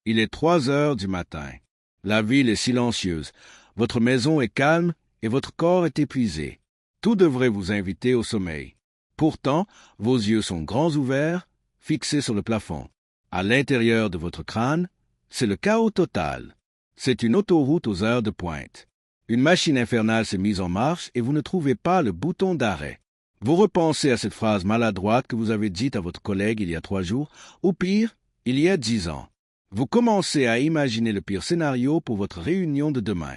Il est 3 heures du matin. La ville est silencieuse, votre maison est calme et votre corps est épuisé. Tout devrait vous inviter au sommeil. Pourtant, vos yeux sont grands ouverts, fixés sur le plafond. À l'intérieur de votre crâne, c'est le chaos total. C'est une autoroute aux heures de pointe. Une machine infernale s'est mise en marche et vous ne trouvez pas le bouton d'arrêt. Vous repensez à cette phrase maladroite que vous avez dite à votre collègue il y a 3 jours, ou pire, il y a 10 ans. Vous commencez à imaginer le pire scénario pour votre réunion de demain.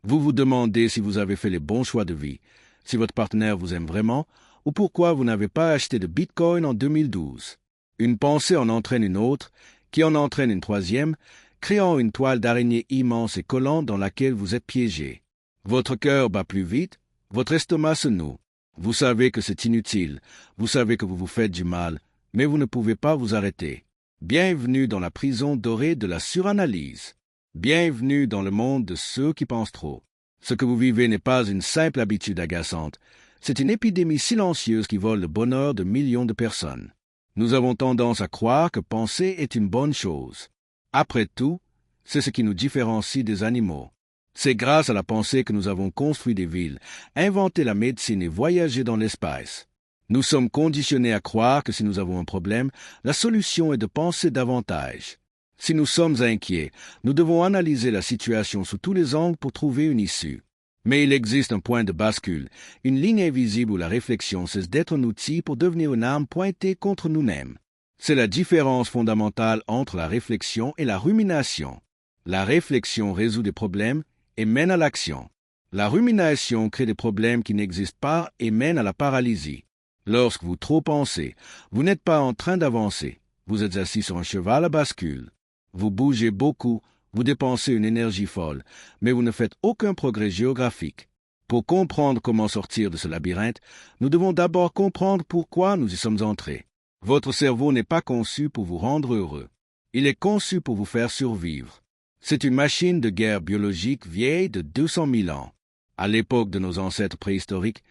Vous vous demandez si vous avez fait les bons choix de vie, si votre partenaire vous aime vraiment, ou pourquoi vous n'avez pas acheté de Bitcoin en 2012. Une pensée en entraîne une autre, qui en entraîne une troisième, créant une toile d'araignée immense et collante dans laquelle vous êtes piégé. Votre cœur bat plus vite, votre estomac se noue. Vous savez que c'est inutile, vous savez que vous vous faites du mal, mais vous ne pouvez pas vous arrêter. Bienvenue dans la prison dorée de la suranalyse. Bienvenue dans le monde de ceux qui pensent trop. Ce que vous vivez n'est pas une simple habitude agaçante, c'est une épidémie silencieuse qui vole le bonheur de millions de personnes. Nous avons tendance à croire que penser est une bonne chose. Après tout, c'est ce qui nous différencie des animaux. C'est grâce à la pensée que nous avons construit des villes, inventé la médecine et voyagé dans l'espace. Nous sommes conditionnés à croire que si nous avons un problème, la solution est de penser davantage. Si nous sommes inquiets, nous devons analyser la situation sous tous les angles pour trouver une issue. Mais il existe un point de bascule, une ligne invisible où la réflexion cesse d'être un outil pour devenir une arme pointée contre nous-mêmes. C'est la différence fondamentale entre la réflexion et la rumination. La réflexion résout des problèmes et mène à l'action. La rumination crée des problèmes qui n'existent pas et mène à la paralysie. Lorsque vous trop pensez, vous n'êtes pas en train d'avancer. Vous êtes assis sur un cheval à bascule. Vous bougez beaucoup, vous dépensez une énergie folle, mais vous ne faites aucun progrès géographique. Pour comprendre comment sortir de ce labyrinthe, nous devons d'abord comprendre pourquoi nous y sommes entrés. Votre cerveau n'est pas conçu pour vous rendre heureux. Il est conçu pour vous faire survivre. C'est une machine de guerre biologique vieille de 200 000 ans. À l'époque de nos ancêtres préhistoriques,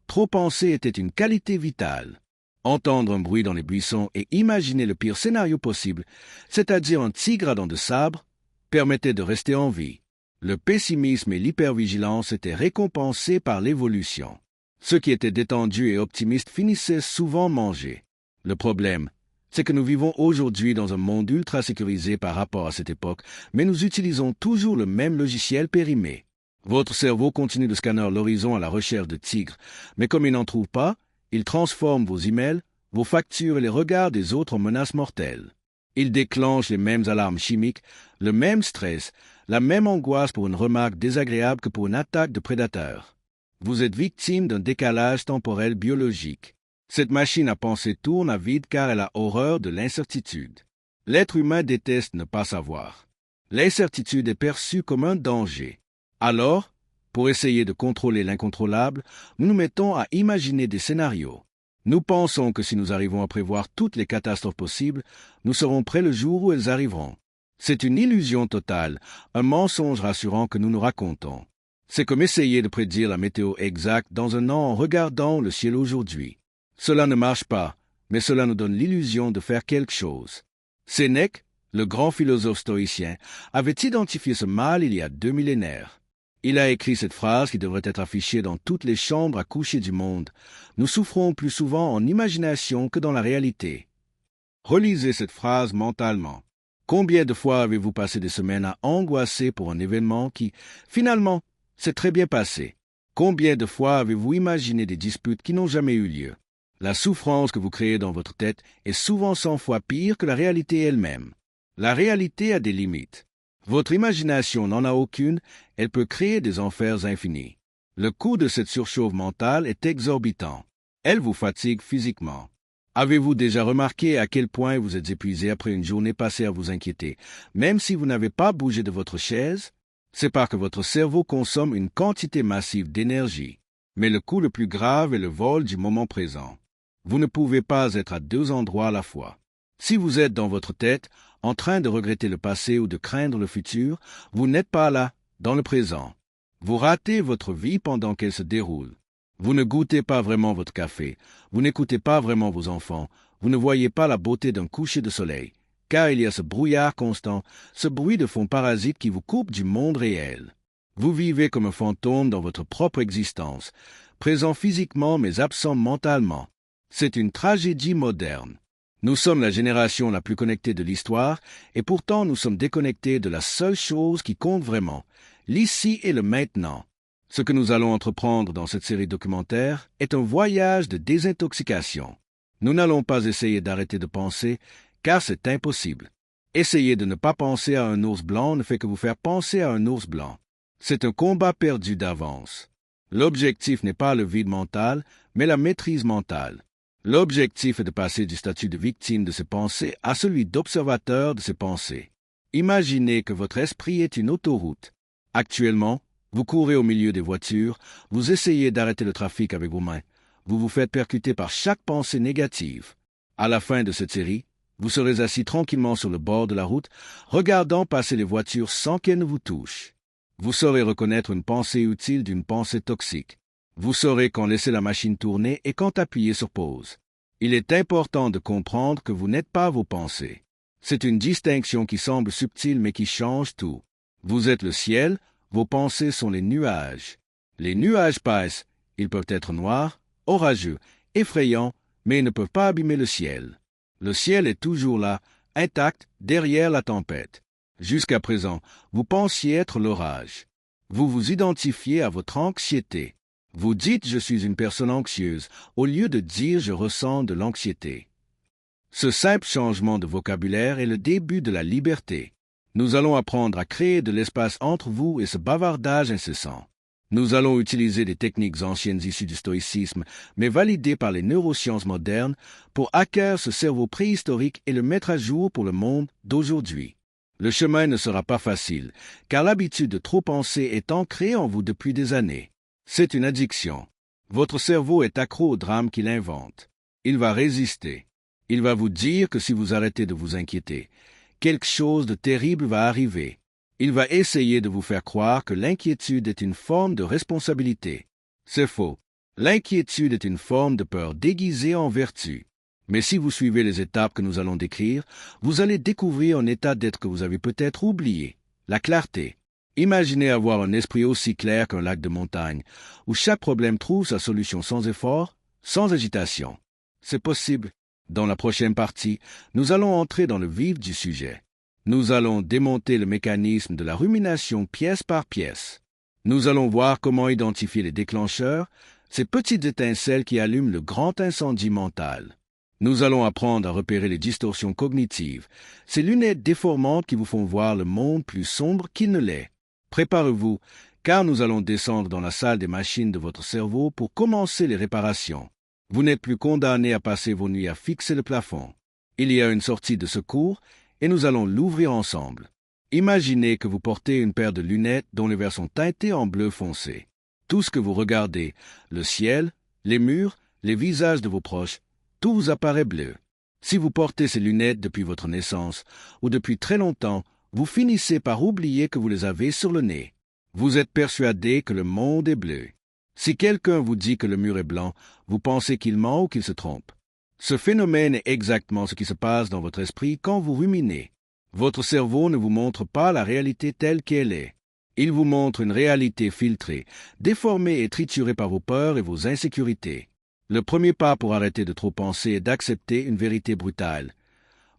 trop penser était une qualité vitale. Entendre un bruit dans les buissons et imaginer le pire scénario possible, c'est-à-dire un tigre à dents de sabre, permettait de rester en vie. Le pessimisme et l'hypervigilance étaient récompensés par l'évolution. Ceux qui étaient détendus et optimistes finissaient souvent mangés. Le problème, c'est que nous vivons aujourd'hui dans un monde ultra sécurisé par rapport à cette époque, mais nous utilisons toujours le même logiciel périmé. Votre cerveau continue de scanner l'horizon à la recherche de tigres, mais comme il n'en trouve pas, il transforme vos emails, vos factures et les regards des autres en menaces mortelles. Il déclenche les mêmes alarmes chimiques, le même stress, la même angoisse pour une remarque désagréable que pour une attaque de prédateur. Vous êtes victime d'un décalage temporel biologique. Cette machine à penser tourne à vide car elle a horreur de l'incertitude. L'être humain déteste ne pas savoir. L'incertitude est perçue comme un danger. Alors, pour essayer de contrôler l'incontrôlable, nous nous mettons à imaginer des scénarios. Nous pensons que si nous arrivons à prévoir toutes les catastrophes possibles, nous serons prêts le jour où elles arriveront. C'est une illusion totale, un mensonge rassurant que nous nous racontons. C'est comme essayer de prédire la météo exacte dans un an en regardant le ciel aujourd'hui. Cela ne marche pas, mais cela nous donne l'illusion de faire quelque chose. Sénèque, le grand philosophe stoïcien, avait identifié ce mal il y a 2 millénaires. Il a écrit cette phrase qui devrait être affichée dans toutes les chambres à coucher du monde. Nous souffrons plus souvent en imagination que dans la réalité. Relisez cette phrase mentalement. Combien de fois avez-vous passé des semaines à angoisser pour un événement qui, finalement, s'est très bien passé? Combien de fois avez-vous imaginé des disputes qui n'ont jamais eu lieu? La souffrance que vous créez dans votre tête est souvent 100 fois pire que la réalité elle-même. La réalité a des limites. Votre imagination n'en a aucune, elle peut créer des enfers infinis. Le coût de cette surchauffe mentale est exorbitant. Elle vous fatigue physiquement. Avez-vous déjà remarqué à quel point vous êtes épuisé après une journée passée à vous inquiéter, même si vous n'avez pas bougé de votre chaise? C'est parce que votre cerveau consomme une quantité massive d'énergie. Mais le coût le plus grave est le vol du moment présent. Vous ne pouvez pas être à 2 endroits à la fois. Si vous êtes dans votre tête, en train de regretter le passé ou de craindre le futur, vous n'êtes pas là, dans le présent. Vous ratez votre vie pendant qu'elle se déroule. Vous ne goûtez pas vraiment votre café, vous n'écoutez pas vraiment vos enfants, vous ne voyez pas la beauté d'un coucher de soleil, car il y a ce brouillard constant, ce bruit de fond parasite qui vous coupe du monde réel. Vous vivez comme un fantôme dans votre propre existence, présent physiquement mais absent mentalement. C'est une tragédie moderne. Nous sommes la génération la plus connectée de l'histoire, et pourtant nous sommes déconnectés de la seule chose qui compte vraiment, l'ici et le maintenant. Ce que nous allons entreprendre dans cette série documentaire est un voyage de désintoxication. Nous n'allons pas essayer d'arrêter de penser, car c'est impossible. Essayer de ne pas penser à un ours blanc ne fait que vous faire penser à un ours blanc. C'est un combat perdu d'avance. L'objectif n'est pas le vide mental, mais la maîtrise mentale. L'objectif est de passer du statut de victime de ses pensées à celui d'observateur de ses pensées. Imaginez que votre esprit est une autoroute. Actuellement, vous courez au milieu des voitures, vous essayez d'arrêter le trafic avec vos mains. Vous vous faites percuter par chaque pensée négative. À la fin de cette série, vous serez assis tranquillement sur le bord de la route, regardant passer les voitures sans qu'elles ne vous touchent. Vous saurez reconnaître une pensée utile d'une pensée toxique. Vous saurez quand laisser la machine tourner et quand appuyer sur pause. Il est important de comprendre que vous n'êtes pas vos pensées. C'est une distinction qui semble subtile mais qui change tout. Vous êtes le ciel, vos pensées sont les nuages. Les nuages passent, ils peuvent être noirs, orageux, effrayants, mais ils ne peuvent pas abîmer le ciel. Le ciel est toujours là, intact, derrière la tempête. Jusqu'à présent, vous pensiez être l'orage. Vous vous identifiez à votre anxiété. Vous dites « je suis une personne anxieuse » au lieu de dire « je ressens de l'anxiété ». Ce simple changement de vocabulaire est le début de la liberté. Nous allons apprendre à créer de l'espace entre vous et ce bavardage incessant. Nous allons utiliser des techniques anciennes issues du stoïcisme, mais validées par les neurosciences modernes, pour acquérir ce cerveau préhistorique et le mettre à jour pour le monde d'aujourd'hui. Le chemin ne sera pas facile, car l'habitude de trop penser est ancrée en vous depuis des années. C'est une addiction. Votre cerveau est accro au drame qu'il invente. Il va résister. Il va vous dire que si vous arrêtez de vous inquiéter, quelque chose de terrible va arriver. Il va essayer de vous faire croire que l'inquiétude est une forme de responsabilité. C'est faux. L'inquiétude est une forme de peur déguisée en vertu. Mais si vous suivez les étapes que nous allons décrire, vous allez découvrir un état d'être que vous avez peut-être oublié, la clarté. Imaginez avoir un esprit aussi clair qu'un lac de montagne, où chaque problème trouve sa solution sans effort, sans agitation. C'est possible. Dans la prochaine partie, nous allons entrer dans le vif du sujet. Nous allons démonter le mécanisme de la rumination pièce par pièce. Nous allons voir comment identifier les déclencheurs, ces petites étincelles qui allument le grand incendie mental. Nous allons apprendre à repérer les distorsions cognitives, ces lunettes déformantes qui vous font voir le monde plus sombre qu'il ne l'est. Préparez-vous, car nous allons descendre dans la salle des machines de votre cerveau pour commencer les réparations. Vous n'êtes plus condamné à passer vos nuits à fixer le plafond. Il y a une sortie de secours et nous allons l'ouvrir ensemble. Imaginez que vous portez une paire de lunettes dont les verres sont teintés en bleu foncé. Tout ce que vous regardez, le ciel, les murs, les visages de vos proches, tout vous apparaît bleu. Si vous portez ces lunettes depuis votre naissance ou depuis très longtemps, vous finissez par oublier que vous les avez sur le nez. Vous êtes persuadé que le monde est bleu. Si quelqu'un vous dit que le mur est blanc, vous pensez qu'il ment ou qu'il se trompe. Ce phénomène est exactement ce qui se passe dans votre esprit quand vous ruminez. Votre cerveau ne vous montre pas la réalité telle qu'elle est. Il vous montre une réalité filtrée, déformée et triturée par vos peurs et vos insécurités. Le premier pas pour arrêter de trop penser est d'accepter une vérité brutale.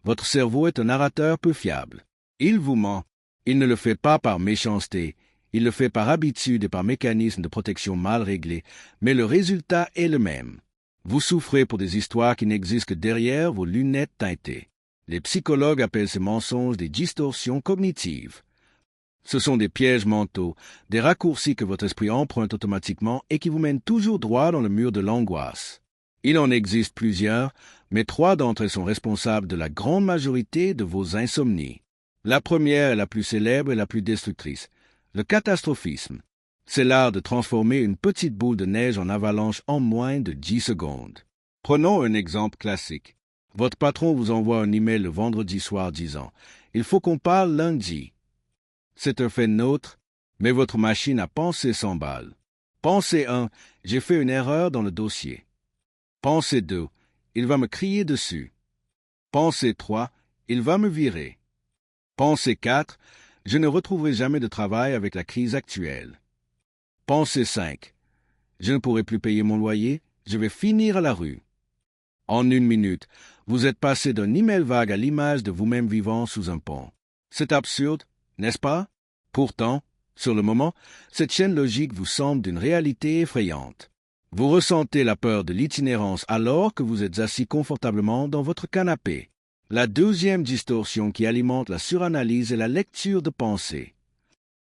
Votre cerveau est un narrateur peu fiable. Il vous ment. Il ne le fait pas par méchanceté. Il le fait par habitude et par mécanisme de protection mal réglé, mais le résultat est le même. Vous souffrez pour des histoires qui n'existent que derrière vos lunettes teintées. Les psychologues appellent ces mensonges des distorsions cognitives. Ce sont des pièges mentaux, des raccourcis que votre esprit emprunte automatiquement et qui vous mènent toujours droit dans le mur de l'angoisse. Il en existe plusieurs, mais 3 d'entre elles sont responsables de la grande majorité de vos insomnies. La première est la plus célèbre et la plus destructrice. Le catastrophisme, c'est l'art de transformer une petite boule de neige en avalanche en moins de 10 secondes. Prenons un exemple classique. Votre patron vous envoie un email le vendredi soir disant « Il faut qu'on parle lundi ». C'est un fait neutre, mais votre machine a pensée s'emballe. Pensée 1, j'ai fait une erreur dans le dossier. Pensée 2, il va me crier dessus. Pensée 3, il va me virer. Pensée 4. Je ne retrouverai jamais de travail avec la crise actuelle. Pensée 5. Je ne pourrai plus payer mon loyer, je vais finir à la rue. En 1 minute, vous êtes passé d'un email vague à l'image de vous-même vivant sous un pont. C'est absurde, n'est-ce pas? Pourtant, sur le moment, cette chaîne logique vous semble d'une réalité effrayante. Vous ressentez la peur de l'itinérance alors que vous êtes assis confortablement dans votre canapé. La deuxième distorsion qui alimente la suranalyse est la lecture de pensée.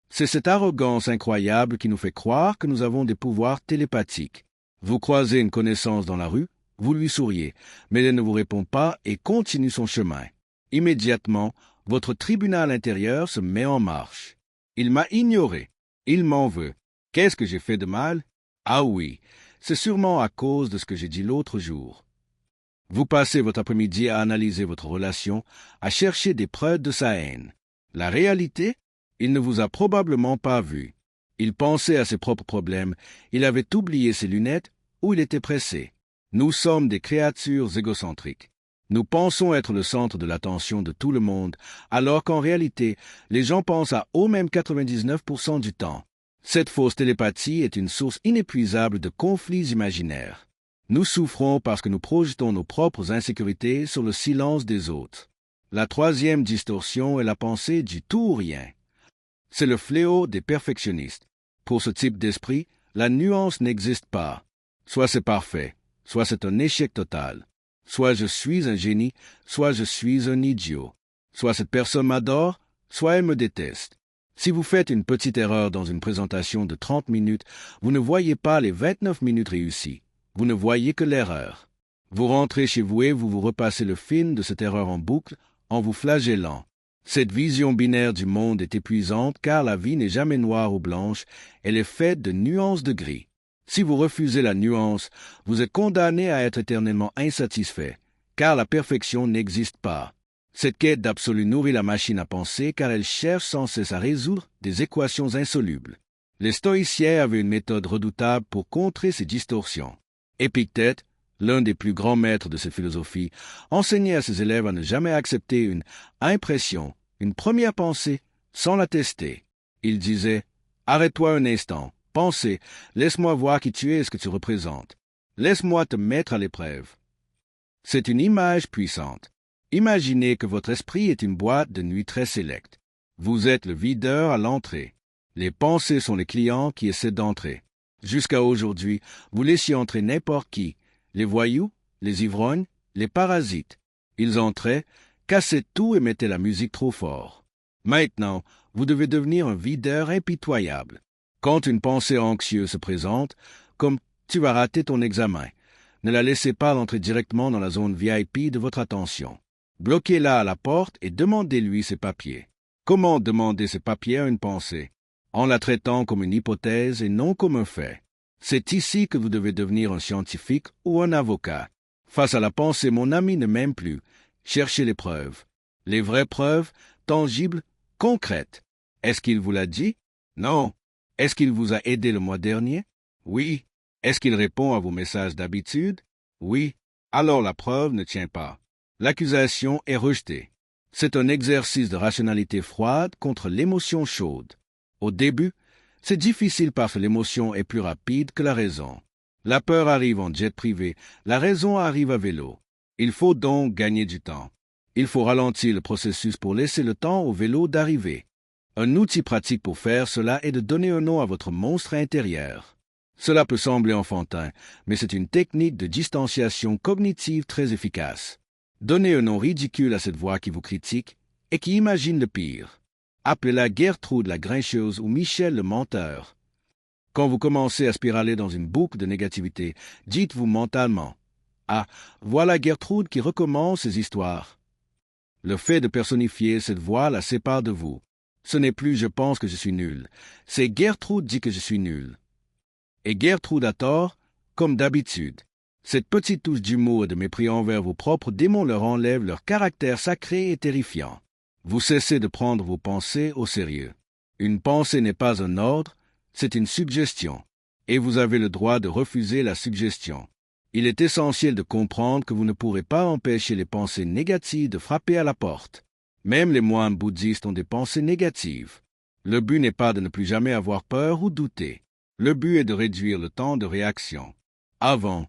C'est cette arrogance incroyable qui nous fait croire que nous avons des pouvoirs télépathiques. Vous croisez une connaissance dans la rue, vous lui souriez, mais elle ne vous répond pas et continue son chemin. Immédiatement, votre tribunal intérieur se met en marche. Il m'a ignoré. Il m'en veut. Qu'est-ce que j'ai fait de mal? Ah oui, c'est sûrement à cause de ce que j'ai dit l'autre jour. Vous passez votre après-midi à analyser votre relation, à chercher des preuves de sa haine. La réalité? Il ne vous a probablement pas vu. Il pensait à ses propres problèmes, il avait oublié ses lunettes ou il était pressé. Nous sommes des créatures égocentriques. Nous pensons être le centre de l'attention de tout le monde, alors qu'en réalité, les gens pensent à eux-mêmes 99% du temps. Cette fausse télépathie est une source inépuisable de conflits imaginaires. Nous souffrons parce que nous projetons nos propres insécurités sur le silence des autres. La troisième distorsion est la pensée du tout ou rien. C'est le fléau des perfectionnistes. Pour ce type d'esprit, la nuance n'existe pas. Soit c'est parfait, soit c'est un échec total. Soit je suis un génie, soit je suis un idiot. Soit cette personne m'adore, soit elle me déteste. Si vous faites une petite erreur dans une présentation de 30 minutes, vous ne voyez pas les 29 minutes réussies. Vous ne voyez que l'erreur. Vous rentrez chez vous et vous repassez le film de cette erreur en boucle en vous flagellant. Cette vision binaire du monde est épuisante car la vie n'est jamais noire ou blanche, elle est faite de nuances de gris. Si vous refusez la nuance, vous êtes condamné à être éternellement insatisfait, car la perfection n'existe pas. Cette quête d'absolu nourrit la machine à penser car elle cherche sans cesse à résoudre des équations insolubles. Les stoïciens avaient une méthode redoutable pour contrer ces distorsions. Épictète, l'un des plus grands maîtres de cette philosophie, enseignait à ses élèves à ne jamais accepter une impression, une première pensée, sans la tester. Il disait « Arrête-toi un instant, pensez, laisse-moi voir qui tu es et ce que tu représentes. Laisse-moi te mettre à l'épreuve. » C'est une image puissante. Imaginez que votre esprit est une boîte de nuit très sélecte. Vous êtes le videur à l'entrée. Les pensées sont les clients qui essaient d'entrer. Jusqu'à aujourd'hui, vous laissiez entrer n'importe qui, les voyous, les ivrognes, les parasites. Ils entraient, cassaient tout et mettaient la musique trop fort. Maintenant, vous devez devenir un videur impitoyable. Quand une pensée anxieuse se présente, comme « tu vas rater ton examen », ne la laissez pas entrer directement dans la zone VIP de votre attention. Bloquez-la à la porte et demandez-lui ses papiers. Comment demander ses papiers à une pensée? En la traitant comme une hypothèse et non comme un fait. C'est ici que vous devez devenir un scientifique ou un avocat. Face à la pensée « mon ami ne m'aime plus », cherchez les preuves. Les vraies preuves, tangibles, concrètes. Est-ce qu'il vous l'a dit? Non. Est-ce qu'il vous a aidé le mois dernier? Oui. Est-ce qu'il répond à vos messages d'habitude? Oui. Alors la preuve ne tient pas. L'accusation est rejetée. C'est un exercice de rationalité froide contre l'émotion chaude. Au début, c'est difficile parce que l'émotion est plus rapide que la raison. La peur arrive en jet privé, la raison arrive à vélo. Il faut donc gagner du temps. Il faut ralentir le processus pour laisser le temps au vélo d'arriver. Un outil pratique pour faire cela est de donner un nom à votre monstre intérieur. Cela peut sembler enfantin, mais c'est une technique de distanciation cognitive très efficace. Donnez un nom ridicule à cette voix qui vous critique et qui imagine le pire. Appelez-la Gertrude la grincheuse ou Michel le menteur. Quand vous commencez à spiraler dans une boucle de négativité, dites-vous mentalement « Ah, voilà Gertrude qui recommence ses histoires. » Le fait de personnifier cette voix la sépare de vous. Ce n'est plus « je pense que je suis nul », c'est « Gertrude dit que je suis nul ». Et Gertrude a tort, comme d'habitude. Cette petite touche d'humour et de mépris envers vos propres démons leur enlève leur caractère sacré et terrifiant. Vous cessez de prendre vos pensées au sérieux. Une pensée n'est pas un ordre, c'est une suggestion. Et vous avez le droit de refuser la suggestion. Il est essentiel de comprendre que vous ne pourrez pas empêcher les pensées négatives de frapper à la porte. Même les moines bouddhistes ont des pensées négatives. Le but n'est pas de ne plus jamais avoir peur ou douter. Le but est de réduire le temps de réaction. Avant,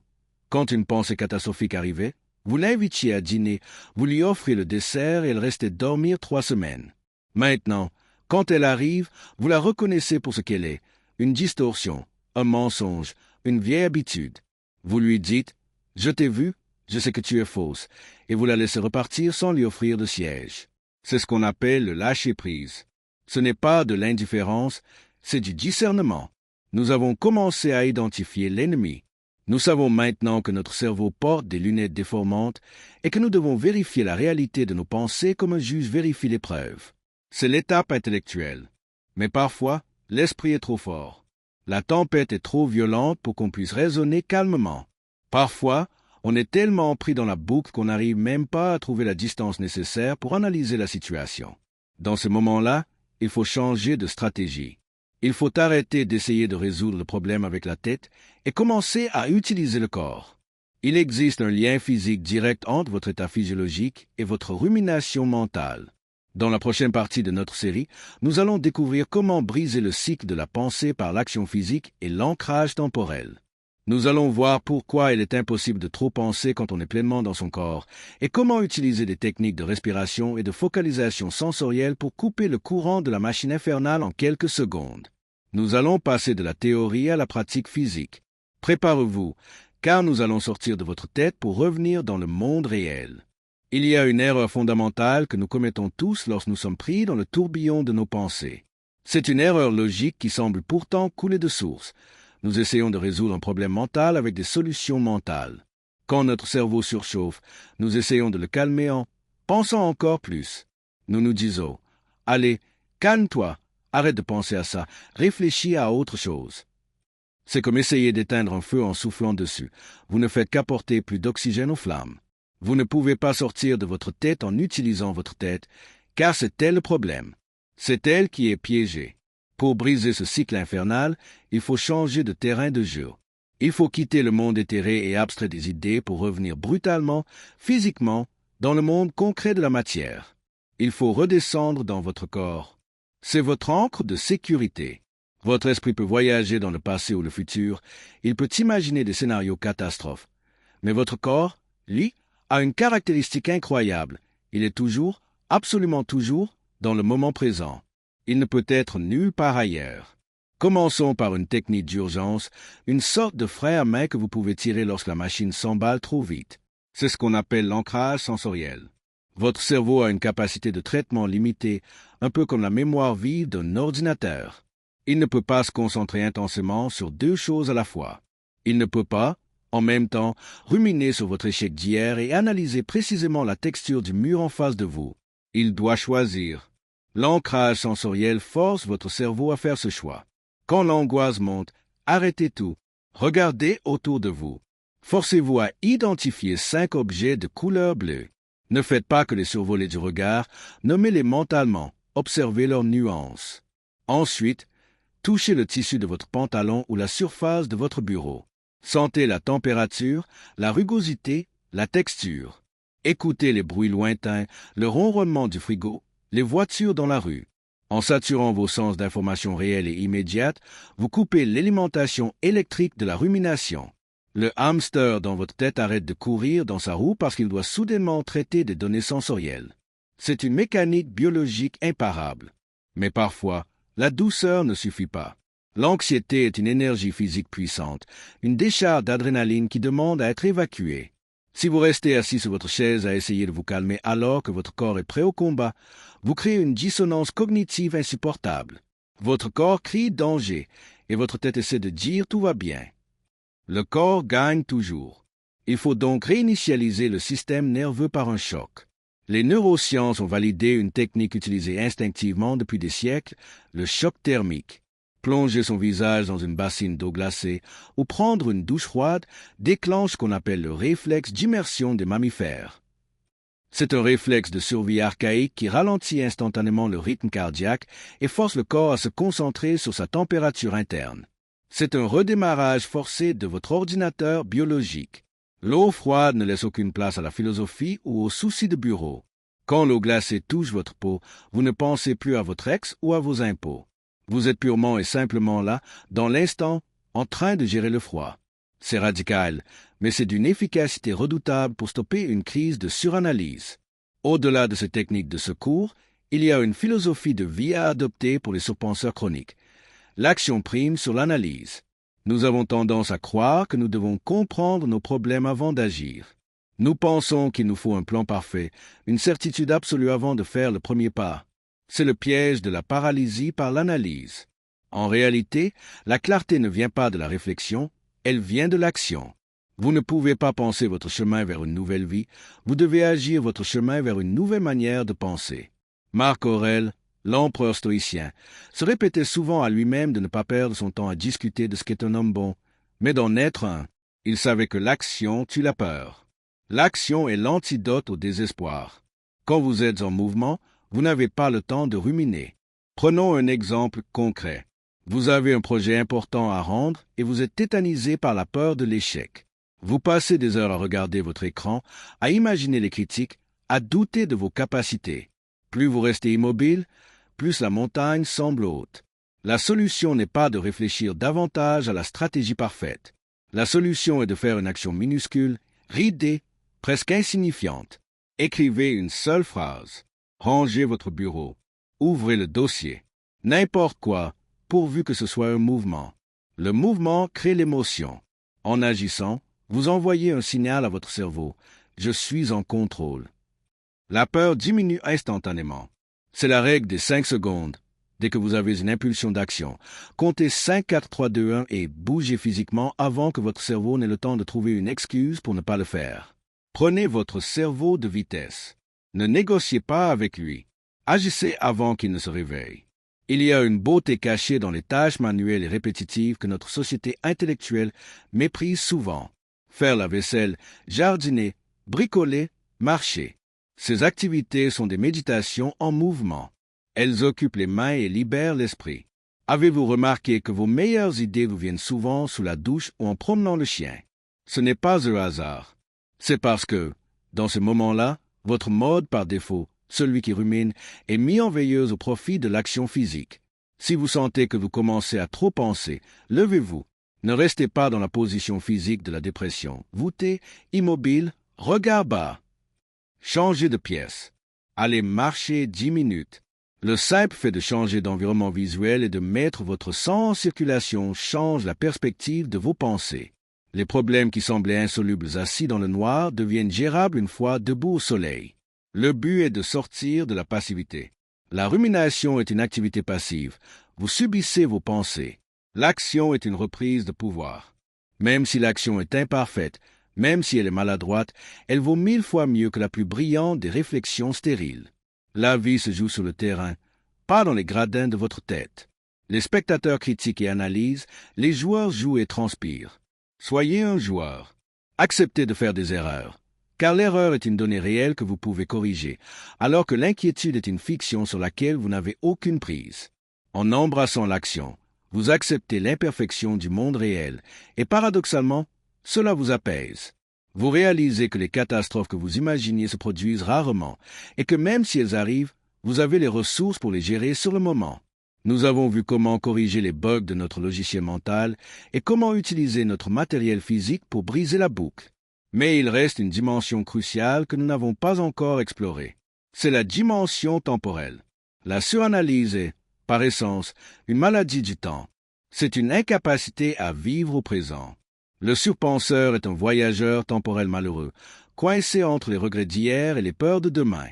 quand une pensée catastrophique arrivait, vous l'invitiez à dîner, vous lui offrez le dessert et elle restait dormir 3 semaines. Maintenant, quand elle arrive, vous la reconnaissez pour ce qu'elle est, une distorsion, un mensonge, une vieille habitude. Vous lui dites « Je t'ai vu, je sais que tu es fausse », et vous la laissez repartir sans lui offrir de siège. C'est ce qu'on appelle le lâcher-prise. Ce n'est pas de l'indifférence, c'est du discernement. Nous avons commencé à identifier l'ennemi. Nous savons maintenant que notre cerveau porte des lunettes déformantes et que nous devons vérifier la réalité de nos pensées comme un juge vérifie les preuves. C'est l'étape intellectuelle. Mais parfois, l'esprit est trop fort. La tempête est trop violente pour qu'on puisse raisonner calmement. Parfois, on est tellement pris dans la boucle qu'on n'arrive même pas à trouver la distance nécessaire pour analyser la situation. Dans ce moment-là, il faut changer de stratégie. Il faut arrêter d'essayer de résoudre le problème avec la tête et commencer à utiliser le corps. Il existe un lien physique direct entre votre état physiologique et votre rumination mentale. Dans la prochaine partie de notre série, nous allons découvrir comment briser le cycle de la pensée par l'action physique et l'ancrage temporel. Nous allons voir pourquoi il est impossible de trop penser quand on est pleinement dans son corps et comment utiliser des techniques de respiration et de focalisation sensorielle pour couper le courant de la machine infernale en quelques secondes. Nous allons passer de la théorie à la pratique physique. Préparez-vous, car nous allons sortir de votre tête pour revenir dans le monde réel. Il y a une erreur fondamentale que nous commettons tous lorsque nous sommes pris dans le tourbillon de nos pensées. C'est une erreur logique qui semble pourtant couler de source. Nous essayons de résoudre un problème mental avec des solutions mentales. Quand notre cerveau surchauffe, nous essayons de le calmer en pensant encore plus. Nous nous disons « Allez, calme-toi, arrête de penser à ça, réfléchis à autre chose. » C'est comme essayer d'éteindre un feu en soufflant dessus. Vous ne faites qu'apporter plus d'oxygène aux flammes. Vous ne pouvez pas sortir de votre tête en utilisant votre tête, car c'est elle le problème. C'est elle qui est piégée. Pour briser ce cycle infernal, il faut changer de terrain de jeu. Il faut quitter le monde éthéré et abstrait des idées pour revenir brutalement, physiquement, dans le monde concret de la matière. Il faut redescendre dans votre corps. C'est votre ancre de sécurité. Votre esprit peut voyager dans le passé ou le futur. Il peut imaginer des scénarios catastrophes. Mais votre corps, lui, a une caractéristique incroyable. Il est toujours, absolument toujours, dans le moment présent. Il ne peut être nulle part ailleurs. Commençons par une technique d'urgence, une sorte de frein à main que vous pouvez tirer lorsque la machine s'emballe trop vite. C'est ce qu'on appelle l'ancrage sensoriel. Votre cerveau a une capacité de traitement limitée, un peu comme la mémoire vive d'un ordinateur. Il ne peut pas se concentrer intensément sur 2 choses à la fois. Il ne peut pas, en même temps, ruminer sur votre échec d'hier et analyser précisément la texture du mur en face de vous. Il doit choisir. L'ancrage sensoriel force votre cerveau à faire ce choix. Quand l'angoisse monte, arrêtez tout. Regardez autour de vous. Forcez-vous à identifier 5 objets de couleur bleue. Ne faites pas que les survolés du regard, nommez-les mentalement, observez leurs nuances. Ensuite, touchez le tissu de votre pantalon ou la surface de votre bureau. Sentez la température, la rugosité, la texture. Écoutez les bruits lointains, le ronronnement du frigo, les voitures dans la rue. En saturant vos sens d'information réelle et immédiate, vous coupez l'alimentation électrique de la rumination. Le hamster dans votre tête arrête de courir dans sa roue parce qu'il doit soudainement traiter des données sensorielles. C'est une mécanique biologique imparable. Mais parfois, la douceur ne suffit pas. L'anxiété est une énergie physique puissante, une décharge d'adrénaline qui demande à être évacuée. Si vous restez assis sur votre chaise à essayer de vous calmer alors que votre corps est prêt au combat, vous créez une dissonance cognitive insupportable. Votre corps crie danger et votre tête essaie de dire tout va bien. Le corps gagne toujours. Il faut donc réinitialiser le système nerveux par un choc. Les neurosciences ont validé une technique utilisée instinctivement depuis des siècles, le choc thermique. Plonger son visage dans une bassine d'eau glacée ou prendre une douche froide déclenche ce qu'on appelle le réflexe d'immersion des mammifères. C'est un réflexe de survie archaïque qui ralentit instantanément le rythme cardiaque et force le corps à se concentrer sur sa température interne. C'est un redémarrage forcé de votre ordinateur biologique. L'eau froide ne laisse aucune place à la philosophie ou aux soucis de bureau. Quand l'eau glacée touche votre peau, vous ne pensez plus à votre ex ou à vos impôts. Vous êtes purement et simplement là, dans l'instant, en train de gérer le froid. C'est radical, mais c'est d'une efficacité redoutable pour stopper une crise de suranalyse. Au-delà de ces techniques de secours, il y a une philosophie de vie à adopter pour les surpenseurs chroniques. L'action prime sur l'analyse. Nous avons tendance à croire que nous devons comprendre nos problèmes avant d'agir. Nous pensons qu'il nous faut un plan parfait, une certitude absolue avant de faire le premier pas. C'est le piège de la paralysie par l'analyse. En réalité, la clarté ne vient pas de la réflexion, elle vient de l'action. Vous ne pouvez pas penser votre chemin vers une nouvelle vie, vous devez agir votre chemin vers une nouvelle manière de penser. Marc Aurèle, l'empereur stoïcien, se répétait souvent à lui-même de ne pas perdre son temps à discuter de ce qu'est un homme bon, mais d'en être un. Il savait que l'action tue la peur. L'action est l'antidote au désespoir. Quand vous êtes en mouvement, vous n'avez pas le temps de ruminer. Prenons un exemple concret. Vous avez un projet important à rendre et vous êtes tétanisé par la peur de l'échec. Vous passez des heures à regarder votre écran, à imaginer les critiques, à douter de vos capacités. Plus vous restez immobile, plus la montagne semble haute. La solution n'est pas de réfléchir davantage à la stratégie parfaite. La solution est de faire une action minuscule, ridée, presque insignifiante. Écrivez une seule phrase. Rangez votre bureau. Ouvrez le dossier. N'importe quoi, pourvu que ce soit un mouvement. Le mouvement crée l'émotion. En agissant, vous envoyez un signal à votre cerveau. Je suis en contrôle. La peur diminue instantanément. C'est la règle des 5 secondes. Dès que vous avez une impulsion d'action, comptez 5, 4, 3, 2, 1 et bougez physiquement avant que votre cerveau n'ait le temps de trouver une excuse pour ne pas le faire. Prenez votre cerveau de vitesse. Ne négociez pas avec lui. Agissez avant qu'il ne se réveille. Il y a une beauté cachée dans les tâches manuelles et répétitives que notre société intellectuelle méprise souvent. Faire la vaisselle, jardiner, bricoler, marcher. Ces activités sont des méditations en mouvement. Elles occupent les mains et libèrent l'esprit. Avez-vous remarqué que vos meilleures idées vous viennent souvent sous la douche ou en promenant le chien? Ce n'est pas un hasard. C'est parce que, dans ce moment-là, votre mode par défaut, celui qui rumine, est mis en veilleuse au profit de l'action physique. Si vous sentez que vous commencez à trop penser, levez-vous. Ne restez pas dans la position physique de la dépression. Voûté, immobile, regard bas. Changez de pièce. Allez marcher 10 minutes. Le simple fait de changer d'environnement visuel et de mettre votre sang en circulation change la perspective de vos pensées. Les problèmes qui semblaient insolubles assis dans le noir deviennent gérables une fois debout au soleil. Le but est de sortir de la passivité. La rumination est une activité passive. Vous subissez vos pensées. L'action est une reprise de pouvoir. Même si l'action est imparfaite, même si elle est maladroite, elle vaut 1000 fois mieux que la plus brillante des réflexions stériles. La vie se joue sur le terrain, pas dans les gradins de votre tête. Les spectateurs critiquent et analysent, les joueurs jouent et transpirent. Soyez un joueur. Acceptez de faire des erreurs, car l'erreur est une donnée réelle que vous pouvez corriger, alors que l'inquiétude est une fiction sur laquelle vous n'avez aucune prise. En embrassant l'action, vous acceptez l'imperfection du monde réel, et paradoxalement, cela vous apaise. Vous réalisez que les catastrophes que vous imaginiez se produisent rarement, et que même si elles arrivent, vous avez les ressources pour les gérer sur le moment. Nous avons vu comment corriger les bugs de notre logiciel mental et comment utiliser notre matériel physique pour briser la boucle. Mais il reste une dimension cruciale que nous n'avons pas encore explorée. C'est la dimension temporelle. La suranalyse est, par essence, une maladie du temps. C'est une incapacité à vivre au présent. Le surpenseur est un voyageur temporel malheureux, coincé entre les regrets d'hier et les peurs de demain.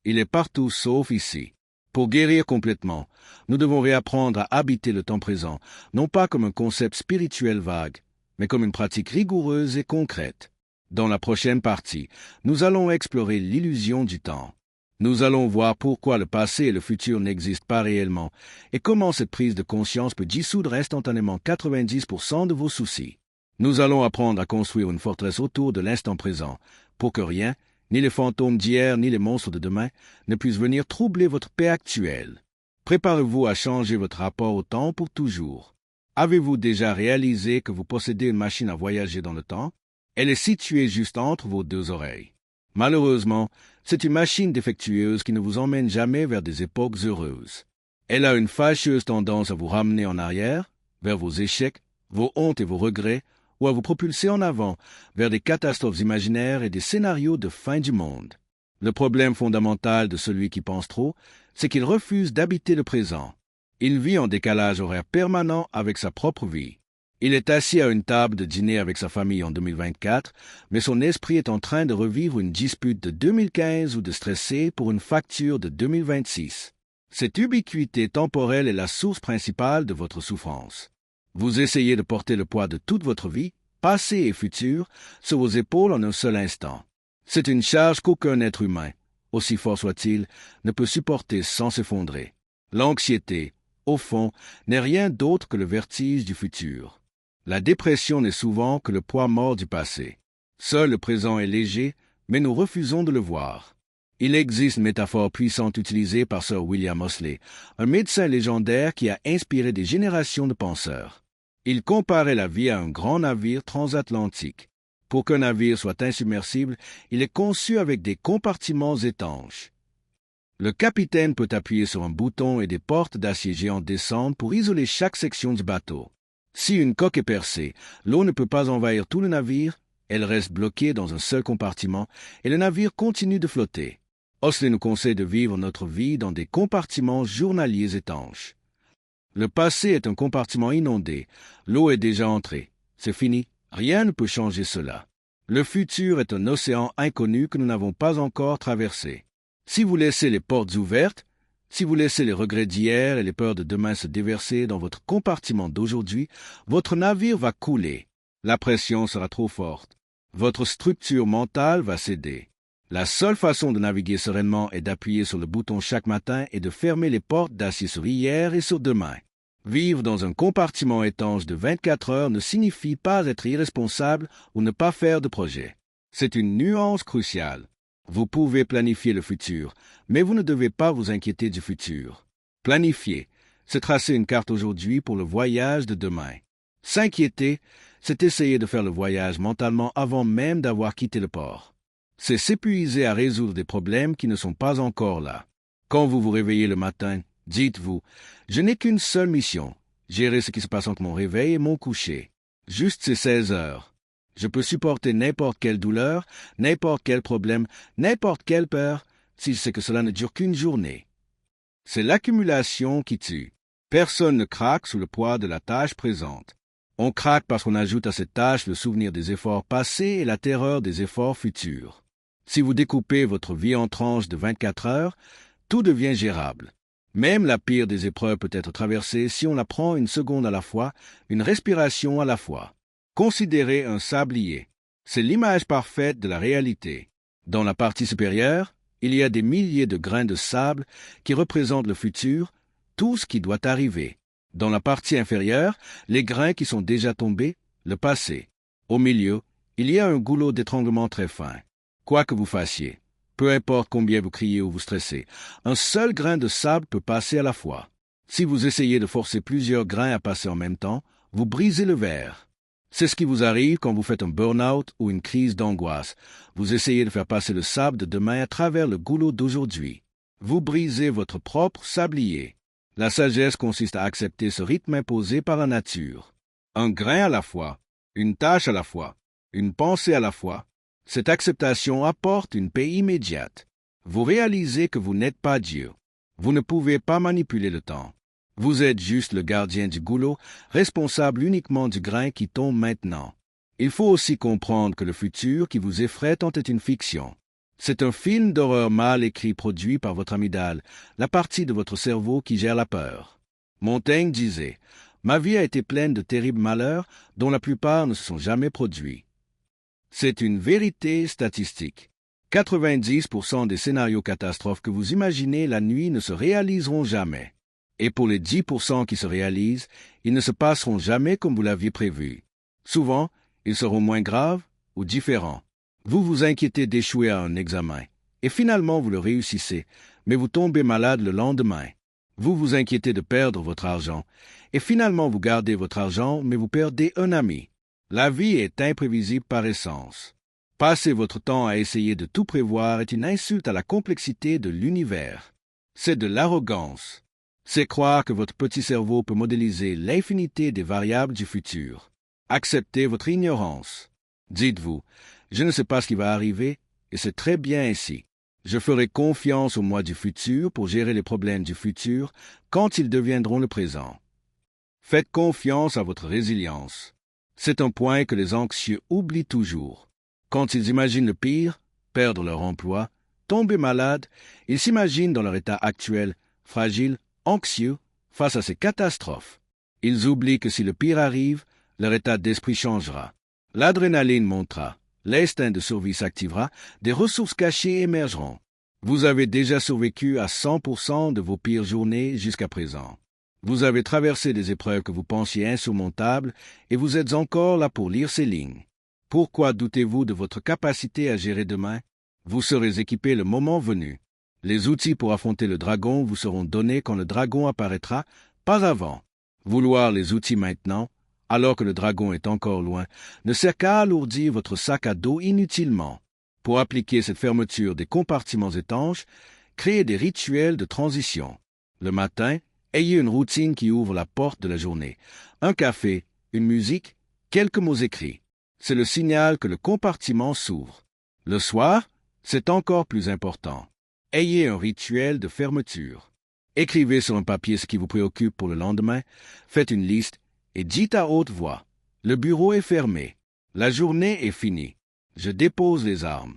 Il est partout sauf ici. Pour guérir complètement, nous devons réapprendre à habiter le temps présent, non pas comme un concept spirituel vague, mais comme une pratique rigoureuse et concrète. Dans la prochaine partie, nous allons explorer l'illusion du temps. Nous allons voir pourquoi le passé et le futur n'existent pas réellement et comment cette prise de conscience peut dissoudre instantanément 90% de vos soucis. Nous allons apprendre à construire une forteresse autour de l'instant présent, pour que rien, ni les fantômes d'hier ni les monstres de demain, ne puissent venir troubler votre paix actuelle. Préparez-vous à changer votre rapport au temps pour toujours. Avez-vous déjà réalisé que vous possédez une machine à voyager dans le temps? Elle est située juste entre vos deux oreilles. Malheureusement, c'est une machine défectueuse qui ne vous emmène jamais vers des époques heureuses. Elle a une fâcheuse tendance à vous ramener en arrière, vers vos échecs, vos hontes et vos regrets, ou à vous propulser en avant, vers des catastrophes imaginaires et des scénarios de fin du monde. Le problème fondamental de celui qui pense trop, c'est qu'il refuse d'habiter le présent. Il vit en décalage horaire permanent avec sa propre vie. Il est assis à une table de dîner avec sa famille en 2024, mais son esprit est en train de revivre une dispute de 2015 ou de stresser pour une facture de 2026. Cette ubiquité temporelle est la source principale de votre souffrance. Vous essayez de porter le poids de toute votre vie, passé et futur, sur vos épaules en un seul instant. C'est une charge qu'aucun être humain, aussi fort soit-il, ne peut supporter sans s'effondrer. L'anxiété, au fond, n'est rien d'autre que le vertige du futur. La dépression n'est souvent que le poids mort du passé. Seul le présent est léger, mais nous refusons de le voir. Il existe une métaphore puissante utilisée par Sir William Moseley, un médecin légendaire qui a inspiré des générations de penseurs. Il comparait la vie à un grand navire transatlantique. Pour qu'un navire soit insubmersible, il est conçu avec des compartiments étanches. Le capitaine peut appuyer sur un bouton et des portes d'acier géant descendent pour isoler chaque section du bateau. Si une coque est percée, l'eau ne peut pas envahir tout le navire, elle reste bloquée dans un seul compartiment et le navire continue de flotter. Moseley nous conseille de vivre notre vie dans des compartiments journaliers étanches. Le passé est un compartiment inondé, l'eau est déjà entrée, c'est fini, rien ne peut changer cela. Le futur est un océan inconnu que nous n'avons pas encore traversé. Si vous laissez les portes ouvertes, si vous laissez les regrets d'hier et les peurs de demain se déverser dans votre compartiment d'aujourd'hui, votre navire va couler. La pression sera trop forte. Votre structure mentale va céder. La seule façon de naviguer sereinement est d'appuyer sur le bouton chaque matin et de fermer les portes d'acier sur hier et sur demain. Vivre dans un compartiment étanche de 24 heures ne signifie pas être irresponsable ou ne pas faire de projet. C'est une nuance cruciale. Vous pouvez planifier le futur, mais vous ne devez pas vous inquiéter du futur. Planifier, c'est tracer une carte aujourd'hui pour le voyage de demain. S'inquiéter, c'est essayer de faire le voyage mentalement avant même d'avoir quitté le port. C'est s'épuiser à résoudre des problèmes qui ne sont pas encore là. Quand vous vous réveillez le matin, dites-vous, je n'ai qu'une seule mission, gérer ce qui se passe entre mon réveil et mon coucher. Juste ces 16 heures. Je peux supporter n'importe quelle douleur, n'importe quel problème, n'importe quelle peur, si je sais que cela ne dure qu'une journée. C'est l'accumulation qui tue. Personne ne craque sous le poids de la tâche présente. On craque parce qu'on ajoute à cette tâche le souvenir des efforts passés et la terreur des efforts futurs. Si vous découpez votre vie en tranches de 24 heures, tout devient gérable. Même la pire des épreuves peut être traversée si on la prend une seconde à la fois, une respiration à la fois. Considérez un sablier. C'est l'image parfaite de la réalité. Dans la partie supérieure, il y a des milliers de grains de sable qui représentent le futur, tout ce qui doit arriver. Dans la partie inférieure, les grains qui sont déjà tombés, le passé. Au milieu, il y a un goulot d'étranglement très fin. Quoi que vous fassiez, peu importe combien vous criez ou vous stressez, un seul grain de sable peut passer à la fois. Si vous essayez de forcer plusieurs grains à passer en même temps, vous brisez le verre. C'est ce qui vous arrive quand vous faites un burn-out ou une crise d'angoisse. Vous essayez de faire passer le sable de demain à travers le goulot d'aujourd'hui. Vous brisez votre propre sablier. La sagesse consiste à accepter ce rythme imposé par la nature. Un grain à la fois, une tâche à la fois, une pensée à la fois. Cette acceptation apporte une paix immédiate. Vous réalisez que vous n'êtes pas Dieu. Vous ne pouvez pas manipuler le temps. Vous êtes juste le gardien du goulot, responsable uniquement du grain qui tombe maintenant. Il faut aussi comprendre que le futur qui vous effraie tant est une fiction. C'est un film d'horreur mal écrit produit par votre amygdale, la partie de votre cerveau qui gère la peur. Montaigne disait « Ma vie a été pleine de terribles malheurs dont la plupart ne se sont jamais produits. » C'est une vérité statistique. 90% des scénarios catastrophes que vous imaginez la nuit ne se réaliseront jamais. Et pour les 10% qui se réalisent, ils ne se passeront jamais comme vous l'aviez prévu. Souvent, ils seront moins graves ou différents. Vous vous inquiétez d'échouer à un examen, et finalement vous le réussissez, mais vous tombez malade le lendemain. Vous vous inquiétez de perdre votre argent, et finalement vous gardez votre argent, mais vous perdez un ami. La vie est imprévisible par essence. Passer votre temps à essayer de tout prévoir est une insulte à la complexité de l'univers. C'est de l'arrogance. C'est croire que votre petit cerveau peut modéliser l'infinité des variables du futur. Acceptez votre ignorance. Dites-vous, je ne sais pas ce qui va arriver, et c'est très bien ainsi. Je ferai confiance au moi du futur pour gérer les problèmes du futur quand ils deviendront le présent. Faites confiance à votre résilience. C'est un point que les anxieux oublient toujours. Quand ils imaginent le pire, perdre leur emploi, tomber malade, ils s'imaginent dans leur état actuel, fragile, anxieux, face à ces catastrophes. Ils oublient que si le pire arrive, leur état d'esprit changera. L'adrénaline montera, l'instinct de survie s'activera, des ressources cachées émergeront. Vous avez déjà survécu à 100% de vos pires journées jusqu'à présent. Vous avez traversé des épreuves que vous pensiez insurmontables et vous êtes encore là pour lire ces lignes. Pourquoi doutez-vous de votre capacité à gérer demain? Vous serez équipé le moment venu. Les outils pour affronter le dragon vous seront donnés quand le dragon apparaîtra, pas avant. Vouloir les outils maintenant, alors que le dragon est encore loin, ne sert qu'à alourdir votre sac à dos inutilement. Pour appliquer cette fermeture des compartiments étanches, créez des rituels de transition. Le matin, ayez une routine qui ouvre la porte de la journée. Un café, une musique, quelques mots écrits. C'est le signal que le compartiment s'ouvre. Le soir, c'est encore plus important. Ayez un rituel de fermeture. Écrivez sur un papier ce qui vous préoccupe pour le lendemain, faites une liste et dites à haute voix. Le bureau est fermé. La journée est finie. Je dépose les armes.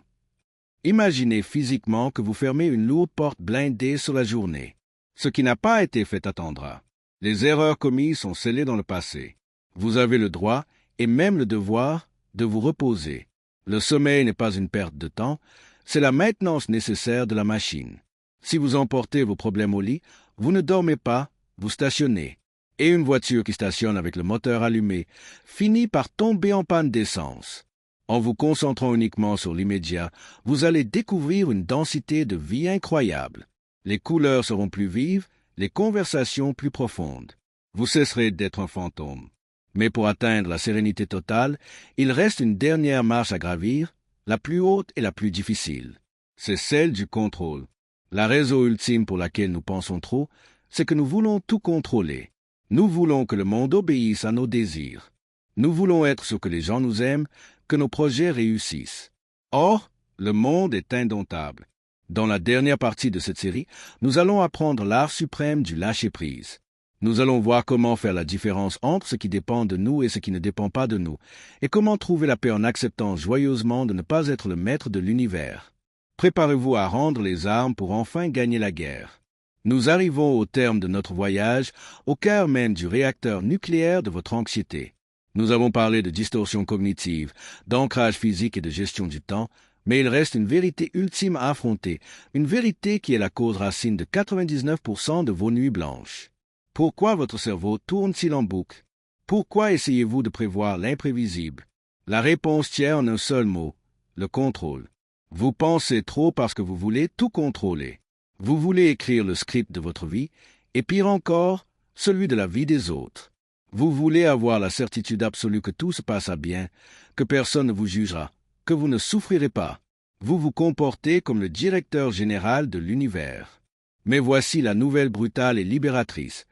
Imaginez physiquement que vous fermez une lourde porte blindée sur la journée. Ce qui n'a pas été fait attendra. Les erreurs commises sont scellées dans le passé. Vous avez le droit et même le devoir de vous reposer. Le sommeil n'est pas une perte de temps, c'est la maintenance nécessaire de la machine. Si vous emportez vos problèmes au lit, vous ne dormez pas, vous stationnez. Et une voiture qui stationne avec le moteur allumé finit par tomber en panne d'essence. En vous concentrant uniquement sur l'immédiat, vous allez découvrir une densité de vie incroyable. Les couleurs seront plus vives, les conversations plus profondes. Vous cesserez d'être un fantôme. Mais pour atteindre la sérénité totale, il reste une dernière marche à gravir, la plus haute et la plus difficile. C'est celle du contrôle. La raison ultime pour laquelle nous pensons trop, c'est que nous voulons tout contrôler. Nous voulons que le monde obéisse à nos désirs. Nous voulons être ce que les gens nous aiment, que nos projets réussissent. Or, le monde est indomptable. Dans la dernière partie de cette série, nous allons apprendre l'art suprême du lâcher-prise. Nous allons voir comment faire la différence entre ce qui dépend de nous et ce qui ne dépend pas de nous, et comment trouver la paix en acceptant joyeusement de ne pas être le maître de l'univers. Préparez-vous à rendre les armes pour enfin gagner la guerre. Nous arrivons au terme de notre voyage, au cœur même du réacteur nucléaire de votre anxiété. Nous avons parlé de distorsion cognitive, d'ancrage physique et de gestion du temps, mais il reste une vérité ultime à affronter, une vérité qui est la cause racine de 99% de vos nuits blanches. Pourquoi votre cerveau tourne-t-il en boucle? Pourquoi essayez-vous de prévoir l'imprévisible? La réponse tient en un seul mot, le contrôle. Vous pensez trop parce que vous voulez tout contrôler. Vous voulez écrire le script de votre vie, et pire encore, celui de la vie des autres. Vous voulez avoir la certitude absolue que tout se passera bien, que personne ne vous jugera, que vous ne souffrirez pas. Vous vous comportez comme le directeur général de l'univers. Mais voici la nouvelle brutale et libératrice.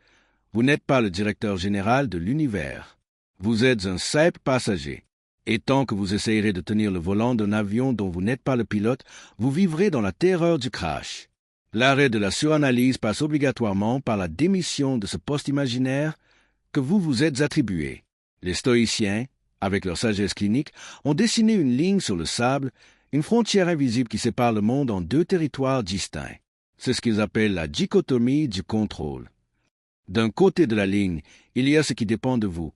Vous n'êtes pas le directeur général de l'univers. Vous êtes un simple passager. Et tant que vous essayerez de tenir le volant d'un avion dont vous n'êtes pas le pilote, vous vivrez dans la terreur du crash. L'arrêt de la suranalyse passe obligatoirement par la démission de ce poste imaginaire que vous vous êtes attribué. Les stoïciens, avec leur sagesse clinique, ont dessiné une ligne sur le sable, une frontière invisible qui sépare le monde en deux territoires distincts. C'est ce qu'ils appellent la dichotomie du contrôle. D'un côté de la ligne, il y a ce qui dépend de vous,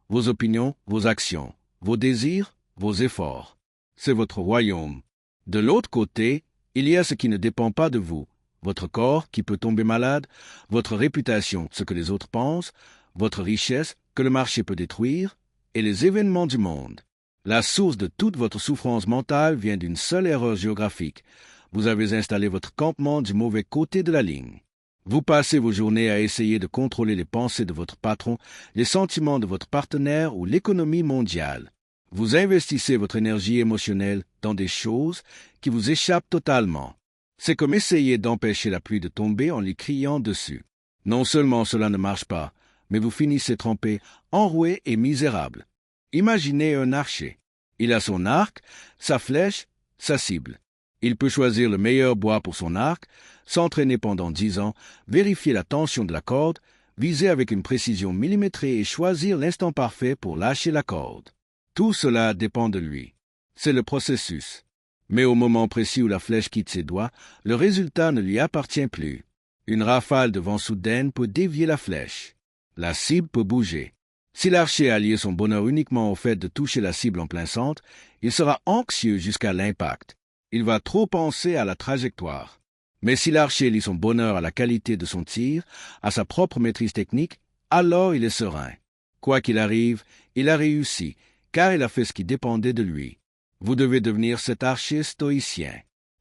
vos opinions, vos actions, vos désirs, vos efforts. C'est votre royaume. De l'autre côté, il y a ce qui ne dépend pas de vous, votre corps qui peut tomber malade, votre réputation, ce que les autres pensent, votre richesse que le marché peut détruire, et les événements du monde. La source de toute votre souffrance mentale vient d'une seule erreur géographique. Vous avez installé votre campement du mauvais côté de la ligne. Vous passez vos journées à essayer de contrôler les pensées de votre patron, les sentiments de votre partenaire ou l'économie mondiale. Vous investissez votre énergie émotionnelle dans des choses qui vous échappent totalement. C'est comme essayer d'empêcher la pluie de tomber en lui criant dessus. Non seulement cela ne marche pas, mais vous finissez trempé, enroué et misérable. Imaginez un archer. Il a son arc, sa flèche, sa cible. Il peut choisir le meilleur bois pour son arc, s'entraîner pendant 10 ans, vérifier la tension de la corde, viser avec une précision millimétrée et choisir l'instant parfait pour lâcher la corde. Tout cela dépend de lui. C'est le processus. Mais au moment précis où la flèche quitte ses doigts, le résultat ne lui appartient plus. Une rafale de vent soudaine peut dévier la flèche. La cible peut bouger. Si l'archer a lié son bonheur uniquement au fait de toucher la cible en plein centre, il sera anxieux jusqu'à l'impact. Il va trop penser à la trajectoire. Mais si l'archer lie son bonheur à la qualité de son tir, à sa propre maîtrise technique, alors il est serein. Quoi qu'il arrive, il a réussi, car il a fait ce qui dépendait de lui. Vous devez devenir cet archer stoïcien.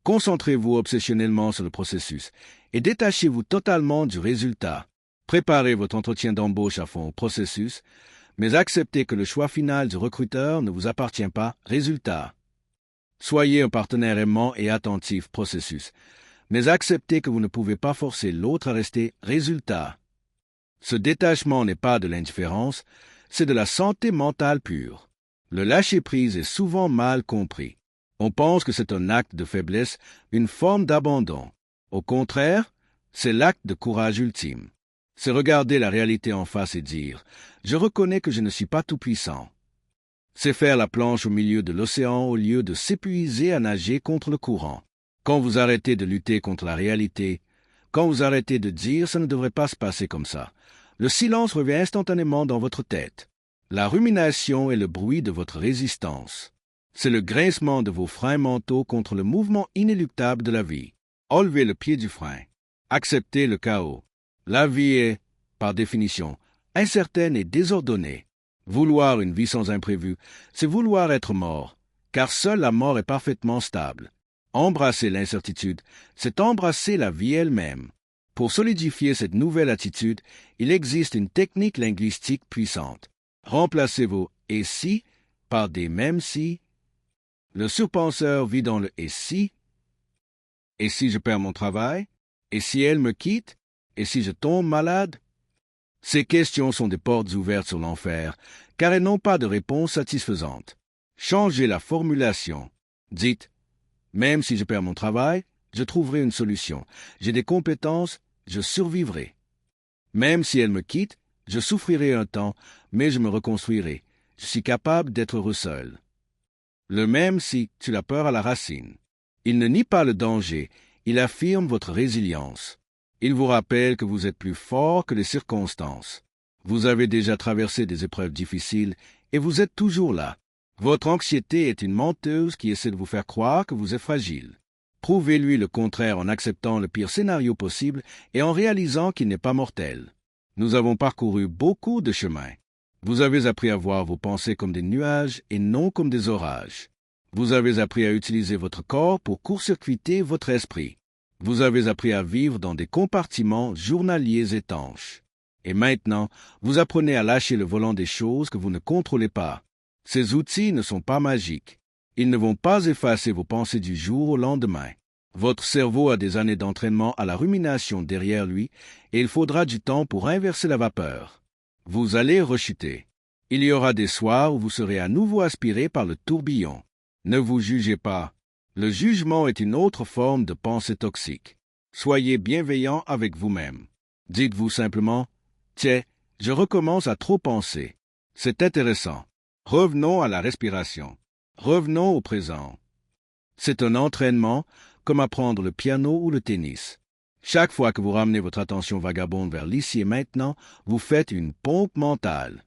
Concentrez-vous obsessionnellement sur le processus et détachez-vous totalement du résultat. Préparez votre entretien d'embauche à fond au processus, mais acceptez que le choix final du recruteur ne vous appartient pas. Résultat. Soyez un partenaire aimant et attentif. Processus. Mais acceptez que vous ne pouvez pas forcer l'autre à rester. Résultat. Ce détachement n'est pas de l'indifférence, c'est de la santé mentale pure. Le lâcher-prise est souvent mal compris. On pense que c'est un acte de faiblesse, une forme d'abandon. Au contraire, c'est l'acte de courage ultime. C'est regarder la réalité en face et dire « Je reconnais que je ne suis pas tout-puissant ». C'est faire la planche au milieu de l'océan au lieu de s'épuiser à nager contre le courant. Quand vous arrêtez de lutter contre la réalité, quand vous arrêtez de dire « ça ne devrait pas se passer comme ça », le silence revient instantanément dans votre tête. La rumination est le bruit de votre résistance. C'est le grincement de vos freins mentaux contre le mouvement inéluctable de la vie. Enlevez le pied du frein. Acceptez le chaos. La vie est, par définition, incertaine et désordonnée. Vouloir une vie sans imprévu, c'est vouloir être mort, car seule la mort est parfaitement stable. Embrasser l'incertitude, c'est embrasser la vie elle-même. Pour solidifier cette nouvelle attitude, il existe une technique linguistique puissante. Remplacez vos « et si » par des « même si ». Le surpenseur vit dans le « et si ». Et si je perds mon travail? Et si elle me quitte? Et si je tombe malade? Ces questions sont des portes ouvertes sur l'enfer, car elles n'ont pas de réponse satisfaisante. Changez la formulation. Dites « Même si je perds mon travail, je trouverai une solution. J'ai des compétences, je survivrai. Même si elle me quitte, je souffrirai un temps, mais je me reconstruirai. Je suis capable d'être heureux seul. » Le même si tue la peur à la racine. Il ne nie pas le danger, il affirme votre résilience. Il vous rappelle que vous êtes plus fort que les circonstances. Vous avez déjà traversé des épreuves difficiles et vous êtes toujours là. Votre anxiété est une menteuse qui essaie de vous faire croire que vous êtes fragile. Prouvez-lui le contraire en acceptant le pire scénario possible et en réalisant qu'il n'est pas mortel. Nous avons parcouru beaucoup de chemins. Vous avez appris à voir vos pensées comme des nuages et non comme des orages. Vous avez appris à utiliser votre corps pour court-circuiter votre esprit. Vous avez appris à vivre dans des compartiments journaliers étanches. Et maintenant, vous apprenez à lâcher le volant des choses que vous ne contrôlez pas. Ces outils ne sont pas magiques. Ils ne vont pas effacer vos pensées du jour au lendemain. Votre cerveau a des années d'entraînement à la rumination derrière lui et il faudra du temps pour inverser la vapeur. Vous allez rechuter. Il y aura des soirs où vous serez à nouveau aspiré par le tourbillon. Ne vous jugez pas. Le jugement est une autre forme de pensée toxique. Soyez bienveillant avec vous-même. Dites-vous simplement « Tiens, je recommence à trop penser. C'est intéressant. Revenons à la respiration. Revenons au présent. » C'est un entraînement comme apprendre le piano ou le tennis. Chaque fois que vous ramenez votre attention vagabonde vers l'ici et maintenant, vous faites une pompe mentale.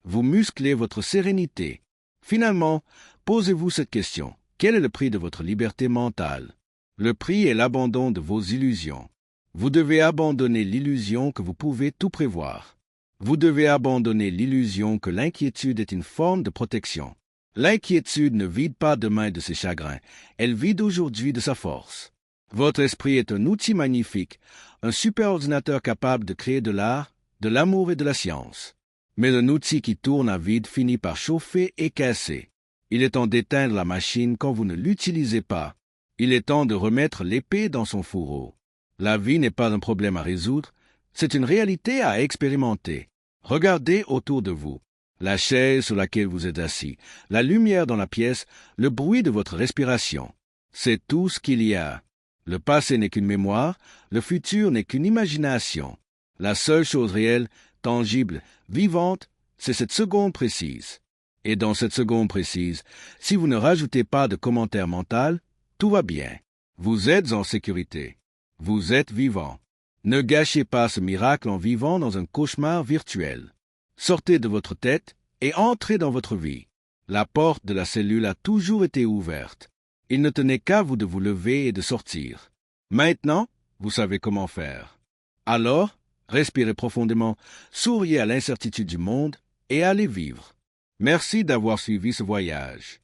Vous musclez votre sérénité. Finalement, posez-vous cette question. Quel est le prix de votre liberté mentale? Le prix est l'abandon de vos illusions. Vous devez abandonner l'illusion que vous pouvez tout prévoir. Vous devez abandonner l'illusion que l'inquiétude est une forme de protection. L'inquiétude ne vide pas demain de ses chagrins, elle vide aujourd'hui de sa force. Votre esprit est un outil magnifique, un super ordinateur capable de créer de l'art, de l'amour et de la science. Mais un outil qui tourne à vide finit par chauffer et casser. Il est temps d'éteindre la machine quand vous ne l'utilisez pas. Il est temps de remettre l'épée dans son fourreau. La vie n'est pas un problème à résoudre, c'est une réalité à expérimenter. Regardez autour de vous. La chaise sur laquelle vous êtes assis, la lumière dans la pièce, le bruit de votre respiration. C'est tout ce qu'il y a. Le passé n'est qu'une mémoire, le futur n'est qu'une imagination. La seule chose réelle, tangible, vivante, c'est cette seconde précise. Et dans cette seconde précise, si vous ne rajoutez pas de commentaire mental, tout va bien. Vous êtes en sécurité. Vous êtes vivant. Ne gâchez pas ce miracle en vivant dans un cauchemar virtuel. Sortez de votre tête et entrez dans votre vie. La porte de la cellule a toujours été ouverte. Il ne tenait qu'à vous de vous lever et de sortir. Maintenant, vous savez comment faire. Alors, respirez profondément, souriez à l'incertitude du monde et allez vivre. Merci d'avoir suivi ce voyage.